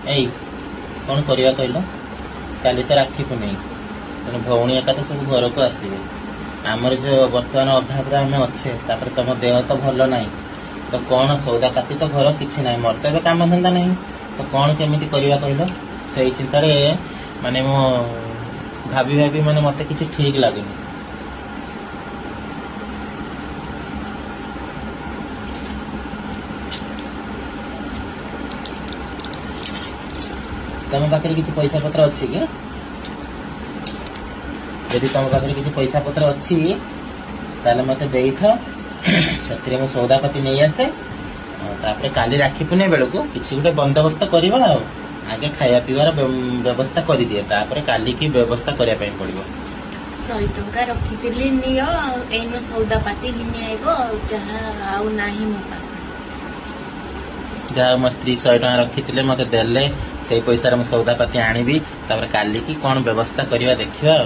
एई कौन करवा कहल काली तो राखी पुनई तेना भौणी एका तो सब घर को आसवे आमर जो बर्तमान अभाव आम अच्छे तुम देह तो भल ना तो कौन सौदा पाती तो घर किसी ना मोर तो काम धंदा नहीं तो कौन केमी करवा कहल से चिंतार माने मो भाभी भाभी माने मते किसी ठीक लगुनि तुम पाखे किसी पैसा पत्र अच्छी कि यदि तुम पाखे किसी पैसा पत्र अच्छी ताले मते देई था से मो सौदापति नहीं आसे तापर काली राखी पुने बेलू किसी गोटे बंदोबस्त करवा आगे खाया पीवार व्यवस्था कर दिए तापर काली की व्यवस्था करने पड़ो 100 टंका रखी नियो एनो सौदापाती घिनी आइबो जहाँ आउ नाही मो पाखे जहाँ मो स्त्री 100 टका रखी मते देले से पैसा सौदापाती आनी तापर काली की कौन व्यवस्था करवा देखिया।